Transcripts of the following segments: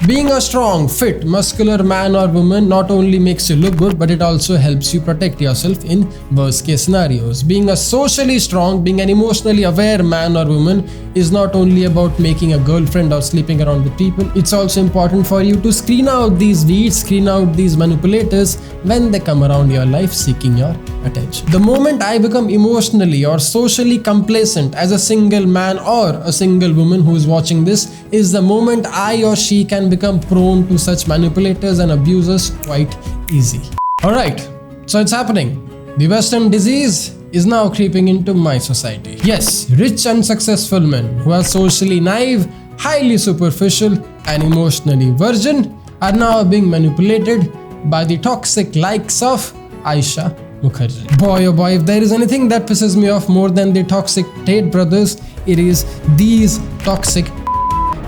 Being a strong, fit, muscular man or woman not only makes you look good, but it also helps you protect yourself in worst case scenarios. Being a socially strong, being an emotionally aware man or woman is not only about making a girlfriend or sleeping around with people. It's also important for you to screen out these leads, screen out these manipulators when they come around your life seeking your attention. The moment I become emotionally or socially complacent as a single man or a single woman who is watching this is the moment I or she can become prone to such manipulators and abusers quite easy. Alright, so it's happening. The Western disease is now creeping into my society. Yes, rich and successful men who are socially naive, highly superficial and emotionally virgin are now being manipulated by the toxic likes of Aisha Mukherjee. Boy oh boy, if there is anything that pisses me off more than the toxic Tate brothers, it is these toxic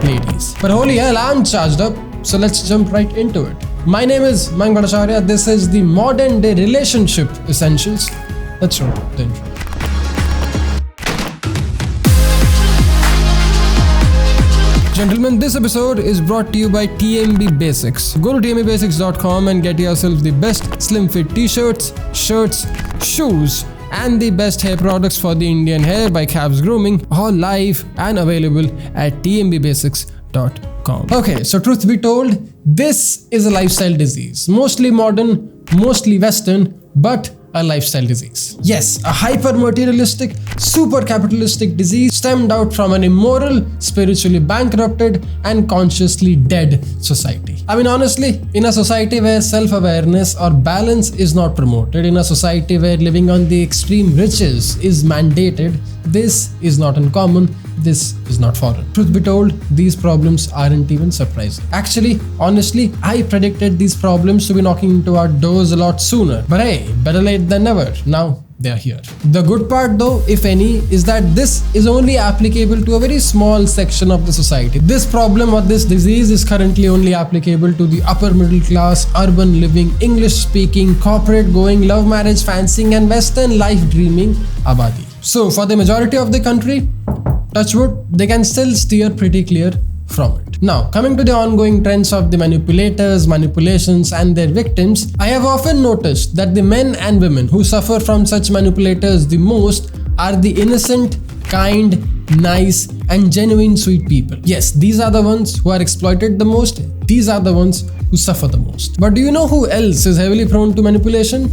ladies. But holy hell, I'm charged up, so let's jump right into it. My name is Mayank Bhattacharya. This is the modern day relationship essentials. Let's roll the intro. Gentlemen, this episode is brought to you by TMB Basics. Go to tmbasics.com and get yourself the best slim fit t-shirts, shirts, shoes, and the best hair products for the Indian hair by Cabs Grooming, all live and available at tmbasics.com. Okay, so truth be told, this is a lifestyle disease. Mostly modern, mostly Western, but a lifestyle disease. Yes, a hyper-materialistic, super-capitalistic disease stemmed out from an immoral, spiritually bankrupted, and consciously dead society. I mean, honestly, in a society where self-awareness or balance is not promoted, in a society where living on the extreme riches is mandated, this is not uncommon. This is not foreign. Truth be told, these problems aren't even surprising. Actually, honestly, I predicted these problems to be knocking into our doors a lot sooner. But hey, better late than never. Now they are here. The good part though, if any, is that this is only applicable to a very small section of the society. This problem or this disease is currently only applicable to the upper middle class, urban living, English speaking, corporate going, love marriage fancying and Western life dreaming abadi. So for the majority of the country, touch wood, they can still steer pretty clear from it. Now, coming to the ongoing trends of the manipulators, manipulations and their victims, I have often noticed that the men and women who suffer from such manipulators the most are the innocent, kind, nice and genuine sweet people. Yes, these are the ones who are exploited the most. These are the ones who suffer the most. But do you know who else is heavily prone to manipulation?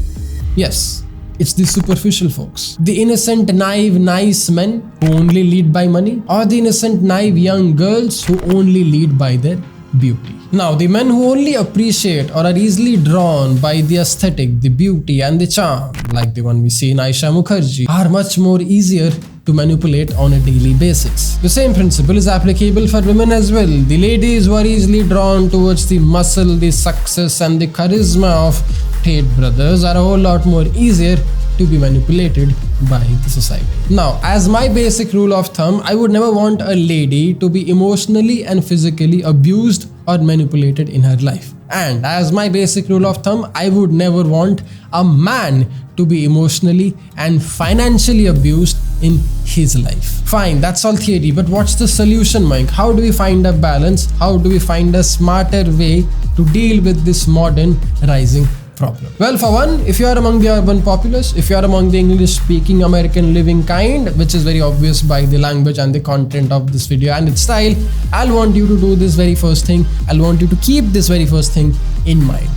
Yes. It's the superficial folks. The innocent, naive, nice men who only lead by money, or the innocent, naive young girls who only lead by their beauty. Now, the men who only appreciate or are easily drawn by the aesthetic, the beauty and the charm, like the one we see in Aisha Mukherjee, are much more easier to manipulate on a daily basis. The same principle is applicable for women as well. The ladies who are easily drawn towards the muscle, the success and the charisma of Tate brothers are a whole lot more easier to be manipulated by the society. Now, as my basic rule of thumb, I would never want a lady to be emotionally and physically abused or manipulated in her life. And as my basic rule of thumb, I would never want a man to be emotionally and financially abused in his life. Fine, that's all theory, but what's the solution, Mike? How do we find a balance? How do we find a smarter way to deal with this modern rising problem? Well, for one, if you are among the urban populace, if you are among the English-speaking American living kind, which is very obvious by the language and the content of this video and its style, I'll want you to do this very first thing. I'll want you to keep this very first thing in mind.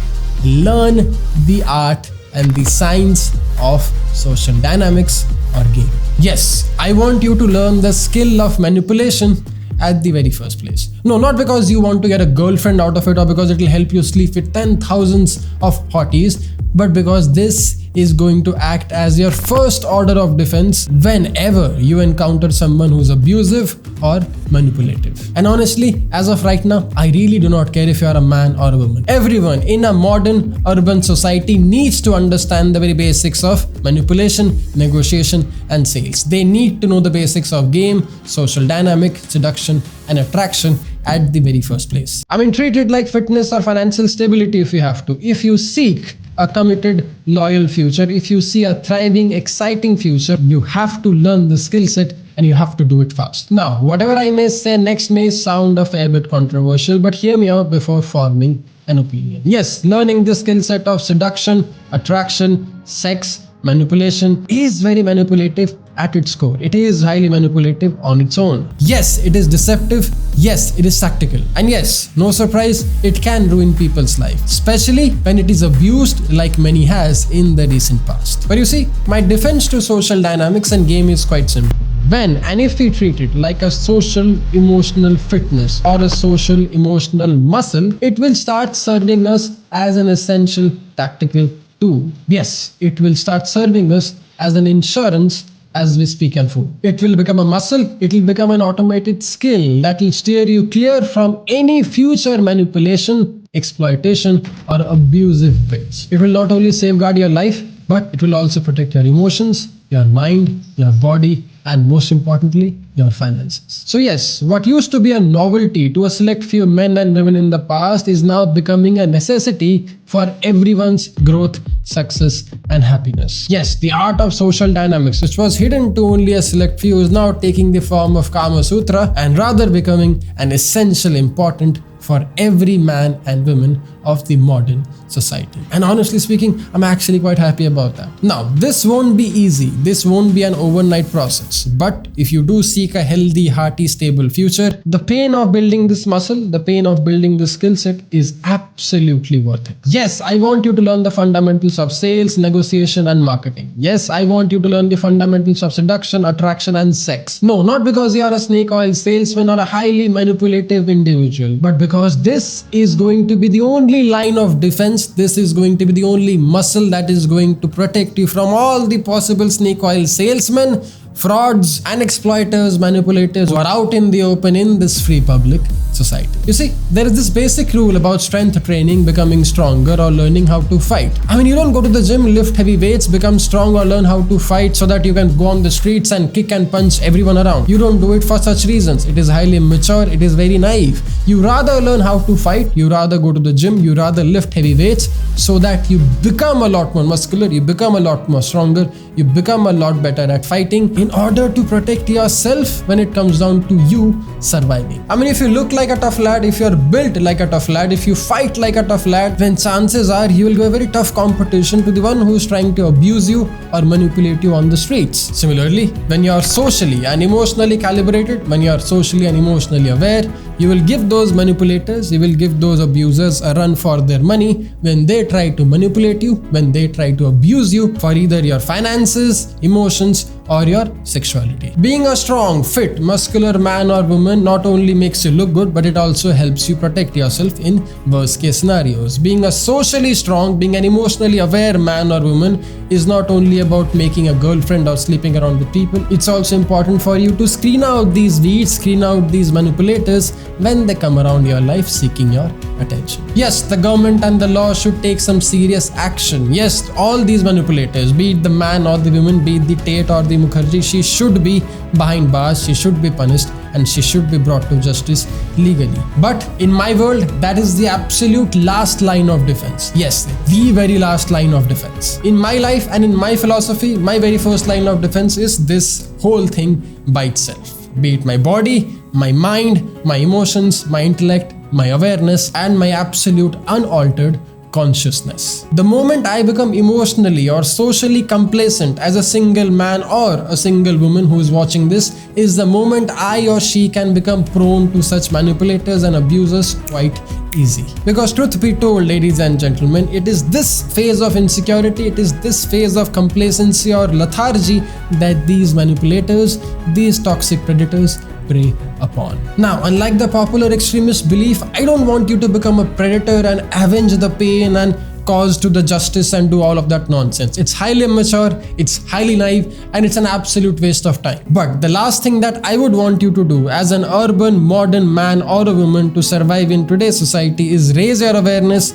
Learn the art and the science of social dynamics or game. Yes, I want you to learn the skill of manipulation at the very first place. No, not because you want to get a girlfriend out of it or because it will help you sleep with 10,000s of hotties, but because this is going to act as your first order of defense whenever you encounter someone who's abusive or manipulative. And honestly, as of right now, I really do not care if you are a man or a woman. Everyone in a modern urban society needs to understand the very basics of manipulation, negotiation and sales. They need to know the basics of game, social dynamic, seduction and attraction at the very first place. I mean, treat it like fitness or financial stability if you have to. If you seek a committed, loyal future, if you see a thriving, exciting future, you have to learn the skill set and you have to do it fast. Now, whatever I may say next may sound a fair bit controversial, but hear me out before forming an opinion. Yes, learning the skill set of seduction, attraction, sex, manipulation is very manipulative at its core. It is highly manipulative on its own. Yes, it is deceptive. Yes, it is tactical. And yes, no surprise, it can ruin people's life, especially when it is abused like many has in the recent past. But you see, my defense to social dynamics and game is quite simple. When and if we treat it like a social emotional fitness or a social emotional muscle, it will start serving us as an essential tactical tool. Yes, it will start serving us as an insurance as we speak and food. It will become a muscle, it will become an automated skill that will steer you clear from any future manipulation, exploitation, or abusive bits. It will not only safeguard your life, but it will also protect your emotions, your mind, your body, and most importantly, your finances. So yes, what used to be a novelty to a select few men and women in the past is now becoming a necessity for everyone's growth, success, and happiness. Yes, the art of social dynamics, which was hidden to only a select few, is now taking the form of Kama Sutra and rather becoming an essential important for every man and woman of the modern society. And honestly speaking, I'm actually quite happy about that. Now, this won't be easy. This won't be an overnight process. But if you do seek a healthy, hearty, stable future, the pain of building this muscle, the pain of building this skill set is absolutely worth it. Yes, I want you to learn the fundamentals of sales, negotiation, and marketing. Yes, I want you to learn the fundamentals of seduction, attraction, and sex. No, not because you are a snake oil salesman or a highly manipulative individual, but because this is going to be the only line of defense. This is going to be the only muscle that is going to protect you from all the possible snake oil salesmen, frauds, and exploiters, manipulators who are out in the open in this free public society. You see, there is this basic rule about strength training, becoming stronger, or learning how to fight. I mean, you don't go to the gym, lift heavy weights, become strong, or learn how to fight so that you can go on the streets and kick and punch everyone around. You don't do it for such reasons. It is highly immature, it is very naive. You rather learn how to fight, you rather go to the gym, you rather lift heavy weights so that you become a lot more muscular, you become a lot more stronger, you become a lot better at fighting in order to protect yourself when it comes down to you surviving. I mean, if you look like a tough lad, if you're built like a tough lad, if you fight like a tough lad, then chances are you will give a very tough competition to the one who's trying to abuse you or manipulate you on the streets. Similarly, when you're socially and emotionally calibrated, when you're socially and emotionally aware, you will give those manipulators, you will give those abusers a run for their money when they try to manipulate you, when they try to abuse you for either your finances, emotions, or your sexuality. Being a strong, fit, muscular man or woman not only makes you look good, but it also helps you protect yourself in worst case scenarios. Being a socially strong, being an emotionally aware man or woman is not only about making a girlfriend or sleeping around with people. It's also important for you to screen out these weeds, screen out these manipulators when they come around your life seeking your attention. Yes, the government and the law should take some serious action. Yes, all these manipulators, be it the man or the woman, be it the Tate or the Mukherjee, she should be behind bars, she should be punished, and she should be brought to justice legally. But in my world, that is the absolute last line of defense. Yes, the very last line of defense. In my life and in my philosophy, my very first line of defense is this whole thing by itself. Be it my body, my mind, my emotions, my intellect, my awareness, and my absolute unaltered consciousness. The moment I become emotionally or socially complacent as a single man or a single woman who is watching this is the moment I or she can become prone to such manipulators and abusers quite easy. Because truth be told, ladies and gentlemen, it is this phase of insecurity, it is this phase of complacency or lethargy that these manipulators, these toxic predators prey upon. Now, unlike the popular extremist belief, I don't want you to become a predator and avenge the pain and cause to the justice and do all of that nonsense. It's highly immature, it's highly naive, and it's an absolute waste of time. But the last thing that I would want you to do as an urban modern man or a woman to survive in today's society is raise your awareness,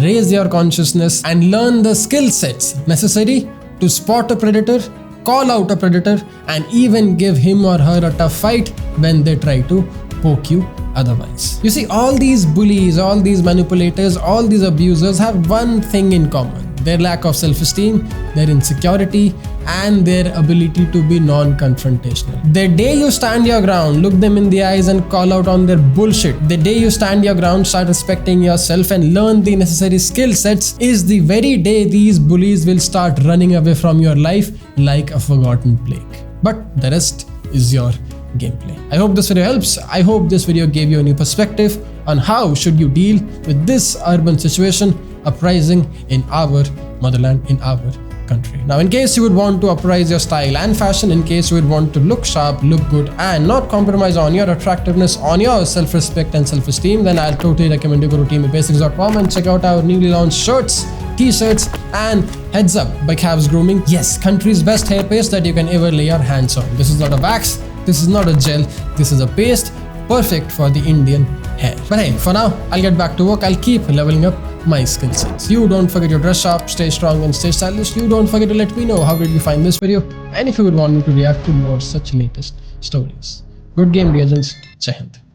raise your consciousness, and learn the skill sets necessary to spot a predator, call out a predator, and even give him or her a tough fight when they try to poke you otherwise. You see, all these bullies, all these manipulators, all these abusers have one thing in common. their lack of self-esteem, their insecurity, and their ability to be non-confrontational. The day you stand your ground, look them in the eyes and call out on their bullshit. The day you stand your ground, start respecting yourself and learn the necessary skill sets is the very day these bullies will start running away from your life like a forgotten plague. But the rest is your gameplay. I hope this video helps. I hope this video gave you a new perspective on how should you deal with this urban situation uprising in our motherland, in our country. Now, in case you would want to uprise your style and fashion, in case you would want to look sharp, look good, and not compromise on your attractiveness, on your self-respect and self-esteem, then I'll totally recommend you go to teambasics.com and check out our newly launched shirts, t-shirts, and Heads Up by Cavs Grooming. Yes, country's best hair paste that you can ever lay your hands on. This is not a wax, this is not a gel, this is a paste perfect for the Indian hair. But hey, for now, I'll get back to work. I'll keep leveling up my skill sets. You don't forget to dress sharp, stay strong, and stay stylish. You don't forget to let me know how did you find this video and if you would want me to react to more such latest stories. Good game, reagents. Jai Hind.